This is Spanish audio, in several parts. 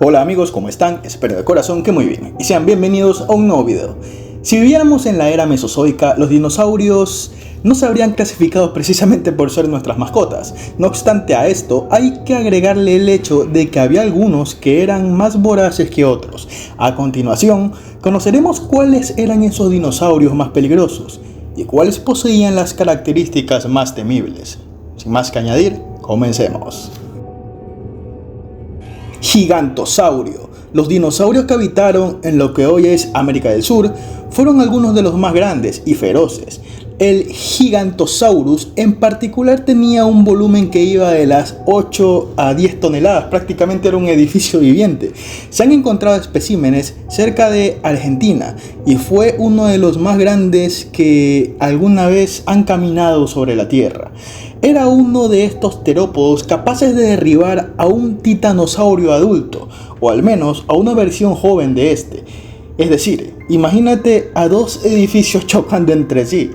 Hola amigos, ¿cómo están? Espero de corazón que muy bien y sean bienvenidos a un nuevo video. Si viviéramos en la era mesozoica, los dinosaurios no se habrían clasificado precisamente por ser nuestras mascotas. No obstante a esto, hay que agregarle el hecho de que había algunos que eran más voraces que otros. A continuación, conoceremos cuáles eran esos dinosaurios más peligrosos y cuáles poseían las características más temibles. Sin más que añadir, comencemos. Gigantosaurio. Los dinosaurios que habitaron en lo que hoy es América del Sur fueron algunos de los más grandes y feroces. El Gigantosaurus en particular tenía un volumen que iba de las 8 a 10 toneladas, prácticamente era un edificio viviente. Se han encontrado especímenes cerca de Argentina y fue uno de los más grandes que alguna vez han caminado sobre la Tierra. Era uno de estos terópodos capaces de derribar a un titanosaurio adulto, o al menos a una versión joven de este. Es decir, imagínate a dos edificios chocando entre sí.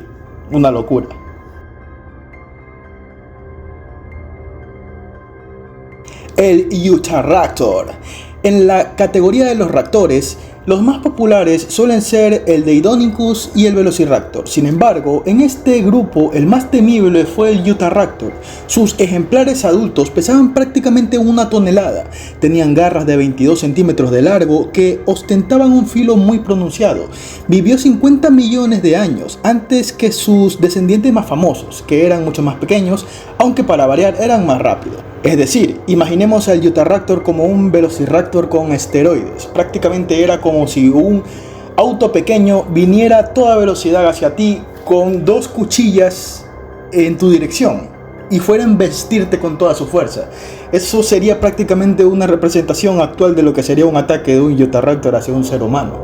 Una locura. El Utahraptor. En la categoría de los raptores, los más populares suelen ser el Deinonychus y el Velociraptor. Sin embargo, en este grupo el más temible fue el Utahraptor. Sus ejemplares adultos pesaban prácticamente 1 tonelada. Tenían garras de 22 centímetros de largo que ostentaban un filo muy pronunciado. Vivió 50 millones de años antes que sus descendientes más famosos, que eran mucho más pequeños, aunque para variar eran más rápidos. Es decir, imaginemos al Utahraptor como un Velociraptor con esteroides. Prácticamente era como si un auto pequeño viniera a toda velocidad hacia ti con 2 cuchillas en tu dirección y fuera a embestirte con toda su fuerza. Eso sería prácticamente una representación actual de lo que sería un ataque de un Utahraptor hacia un ser humano.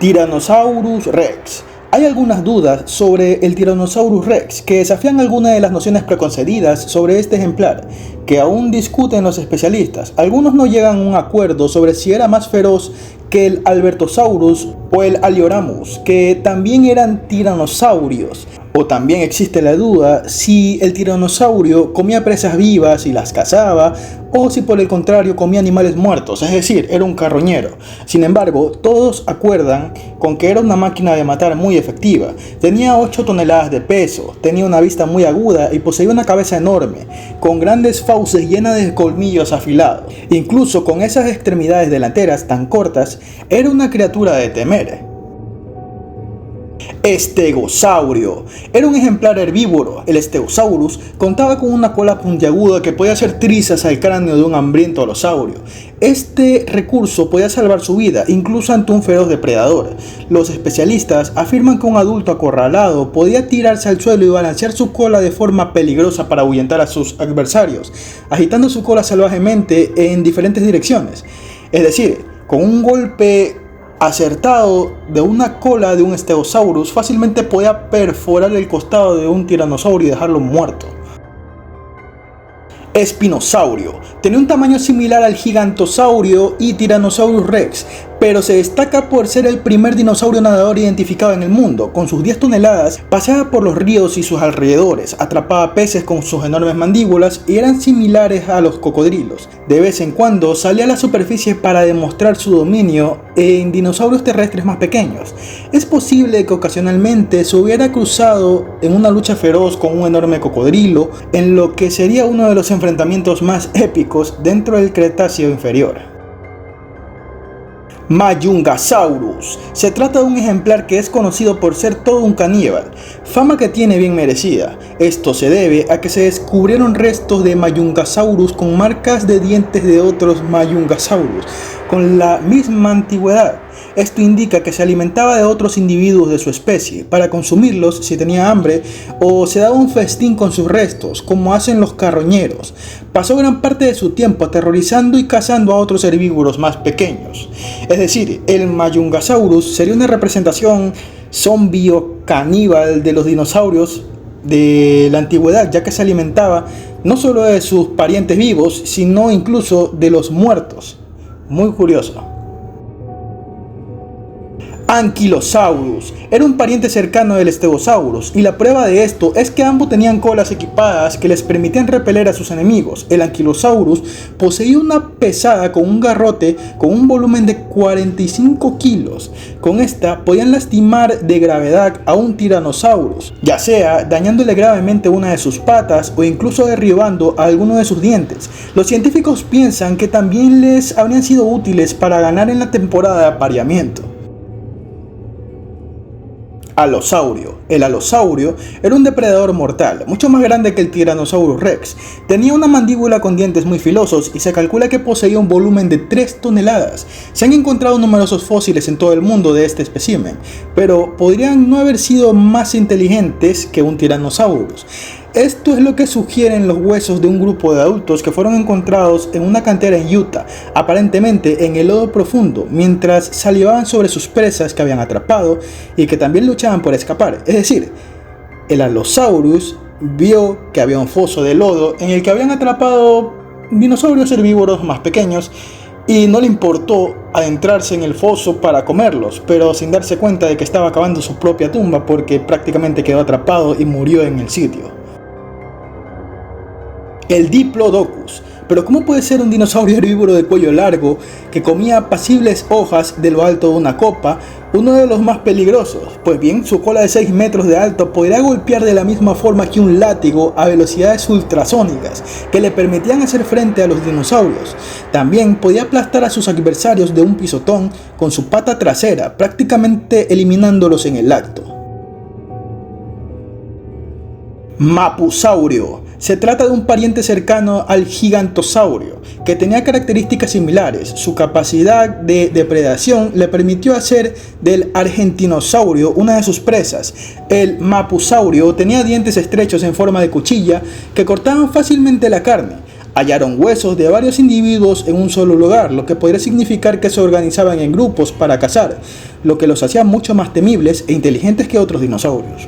Tyrannosaurus Rex. Hay algunas dudas sobre el Tyrannosaurus Rex que desafían algunas de las nociones preconcebidas sobre este ejemplar, que aún discuten los especialistas. Algunos no llegan a un acuerdo sobre si era más feroz que el Albertosaurus o el Alioramus, que también eran tiranosaurios. O también existe la duda si el tiranosaurio comía presas vivas y las cazaba, o si por el contrario comía animales muertos, es decir, era un carroñero. Sin embargo, todos acuerdan con que era una máquina de matar muy efectiva. Tenía 8 toneladas de peso, tenía una vista muy aguda y poseía una cabeza enorme, con grandes fauces llenas de colmillos afilados. Incluso con esas extremidades delanteras tan cortas, era una criatura de temer. Estegosaurio. Era un ejemplar herbívoro. El Stegosaurus contaba con una cola puntiaguda que podía hacer trizas al cráneo de un hambriento alosaurio. Este recurso podía salvar su vida, incluso ante un feroz depredador. Los especialistas afirman que un adulto acorralado podía tirarse al suelo y balancear su cola de forma peligrosa para ahuyentar a sus adversarios, agitando su cola salvajemente en diferentes direcciones. Es decir, con un golpe acertado de una cola de un Stegosaurus fácilmente podía perforar el costado de un tiranosaurio y dejarlo muerto. Espinosaurio. Tenía un tamaño similar al Gigantosaurio y Tyrannosaurus Rex, pero se destaca por ser el primer dinosaurio nadador identificado en el mundo. Con sus 10 toneladas, paseaba por los ríos y sus alrededores, atrapaba peces con sus enormes mandíbulas y eran similares a los cocodrilos. De vez en cuando salía a la superficie para demostrar su dominio en dinosaurios terrestres más pequeños. Es posible que ocasionalmente se hubiera cruzado en una lucha feroz con un enorme cocodrilo, en lo que sería uno de los enfrentamientos más épicos dentro del Cretáceo inferior. Mayungasaurus. Se trata de un ejemplar que es conocido por ser todo un caníbal, fama que tiene bien merecida. Esto se debe a que se descubrieron restos de Mayungasaurus con marcas de dientes de otros Mayungasaurus con la misma antigüedad. Esto indica que se alimentaba de otros individuos de su especie para consumirlos si tenía hambre o se daba un festín con sus restos, como hacen los carroñeros. Pasó gran parte de su tiempo aterrorizando y cazando a otros herbívoros más pequeños. Es decir, el Mayungasaurus sería una representación zombie o caníbal de los dinosaurios de la antigüedad, ya que se alimentaba no solo de sus parientes vivos, sino incluso de los muertos. Muy curioso. Ankylosaurus era un pariente cercano del Stegosaurus, y la prueba de esto es que ambos tenían colas equipadas que les permitían repeler a sus enemigos. El Ankylosaurus poseía una pesada con un garrote con un volumen de 45 kilos. Con esta podían lastimar de gravedad a un Tyrannosaurus, ya sea dañándole gravemente una de sus patas o incluso derribando a alguno de sus dientes. Los científicos piensan que también les habrían sido útiles para ganar en la temporada de apareamiento. Alosaurio. El alosaurio era un depredador mortal, mucho más grande que el Tyrannosaurus Rex. Tenía una mandíbula con dientes muy filosos y se calcula que poseía un volumen de 3 toneladas. Se han encontrado numerosos fósiles en todo el mundo de este espécimen, pero podrían no haber sido más inteligentes que un Tyrannosaurus. Esto es lo que sugieren los huesos de un grupo de adultos que fueron encontrados en una cantera en Utah, aparentemente en el lodo profundo, mientras salivaban sobre sus presas que habían atrapado y que también luchaban por escapar. Es decir, el Allosaurus vio que había un foso de lodo en el que habían atrapado dinosaurios herbívoros más pequeños y no le importó adentrarse en el foso para comerlos, pero sin darse cuenta de que estaba cavando su propia tumba porque prácticamente quedó atrapado y murió en el sitio. El Diplodocus. Pero ¿cómo puede ser un dinosaurio herbívoro de cuello largo que comía apacibles hojas de lo alto de una copa uno de los más peligrosos? Pues bien, su cola de 6 metros de alto podría golpear de la misma forma que un látigo a velocidades ultrasónicas que le permitían hacer frente a los dinosaurios. También podía aplastar a sus adversarios de un pisotón con su pata trasera, prácticamente eliminándolos en el acto. Mapusaurio. Se trata de un pariente cercano al gigantosaurio, que tenía características similares. Su capacidad de depredación le permitió hacer del argentinosaurio una de sus presas. El mapusaurio tenía dientes estrechos en forma de cuchilla que cortaban fácilmente la carne. Hallaron huesos de varios individuos en un solo lugar, lo que podría significar que se organizaban en grupos para cazar, lo que los hacía mucho más temibles e inteligentes que otros dinosaurios.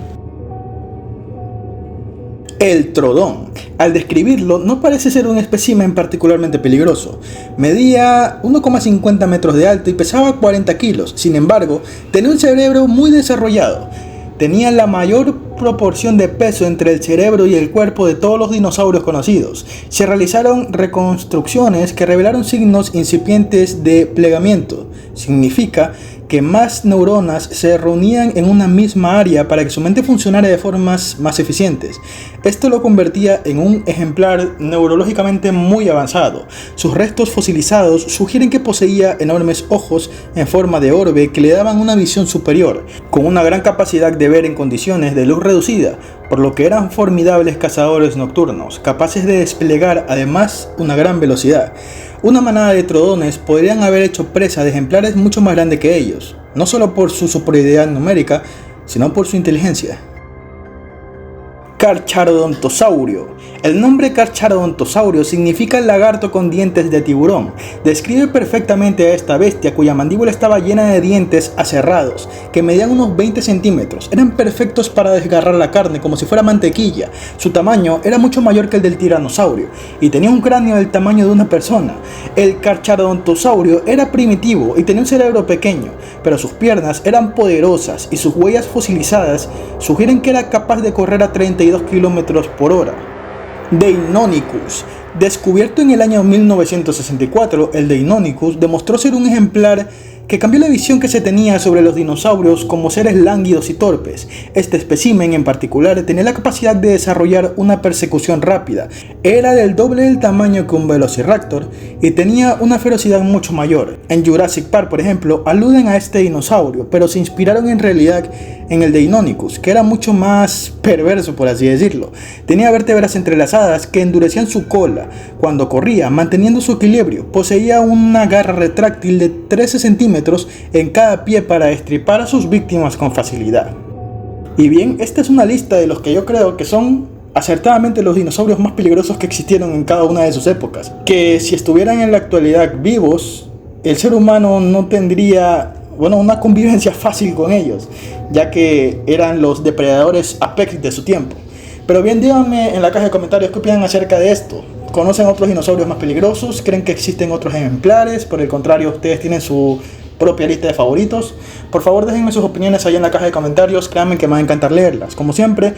El Trodón. Al describirlo, no parece ser un espécimen particularmente peligroso. Medía 1,50 metros de alto y pesaba 40 kilos. Sin embargo, tenía un cerebro muy desarrollado. Tenía la mayor proporción de peso entre el cerebro y el cuerpo de todos los dinosaurios conocidos. Se realizaron reconstrucciones que revelaron signos incipientes de plegamiento. Significa que más neuronas se reunían en una misma área para que su mente funcionara de formas más eficientes. Esto lo convertía en un ejemplar neurológicamente muy avanzado. Sus restos fosilizados sugieren que poseía enormes ojos en forma de orbe que le daban una visión superior, con una gran capacidad de ver en condiciones de luz reducida, por lo que eran formidables cazadores nocturnos, capaces de desplegar además una gran velocidad. Una manada de trodones podrían haber hecho presa de ejemplares mucho más grandes que ellos, no solo por su superioridad numérica, sino por su inteligencia. Carcharodontosaurio. El nombre Carcharodontosaurio significa lagarto con dientes de tiburón. Describe perfectamente a esta bestia cuya mandíbula estaba llena de dientes aserrados que medían unos 20 centímetros. Eran perfectos para desgarrar la carne como si fuera mantequilla. Su tamaño era mucho mayor que el del tiranosaurio y tenía un cráneo del tamaño de una persona. El Carcharodontosaurio era primitivo y tenía un cerebro pequeño, pero sus piernas eran poderosas y sus huellas fosilizadas sugieren que era capaz de correr a 32 km por hora. Deinonychus. Descubierto en el año 1964, el Deinonychus demostró ser un ejemplar que cambió la visión que se tenía sobre los dinosaurios como seres lánguidos y torpes. Este espécimen en particular tenía la capacidad de desarrollar una persecución rápida. Era del doble del tamaño que un velociraptor y tenía una ferocidad mucho mayor. En Jurassic Park, por ejemplo, aluden a este dinosaurio, pero se inspiraron en realidad en el Deinonychus, que era mucho más perverso, por así decirlo. Tenía vértebras entrelazadas que endurecían su cola cuando corría, manteniendo su equilibrio. Poseía una garra retráctil de 13 centímetros en cada pie para destripar a sus víctimas con facilidad. Y bien, esta es una lista de los que yo creo que son acertadamente los dinosaurios más peligrosos que existieron en cada una de sus épocas, que si estuvieran en la actualidad vivos, el ser humano no tendría una convivencia fácil con ellos, ya que eran los depredadores apex de su tiempo. Pero bien, díganme en la caja de comentarios qué opinan acerca de esto. ¿Conocen otros dinosaurios más peligrosos? ¿Creen que existen otros ejemplares? Por el contrario, ustedes tienen su propia lista de favoritos. Por favor, déjenme sus opiniones ahí en la caja de comentarios, créanme que me va a encantar leerlas. Como siempre,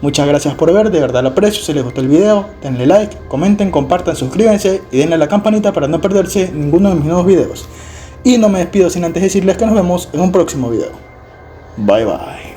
muchas gracias por ver, de verdad lo aprecio. Si les gustó el video, denle like, comenten, compartan, suscríbanse y denle a la campanita para no perderse ninguno de mis nuevos videos. Y no me despido sin antes decirles que nos vemos en un próximo video. Bye bye.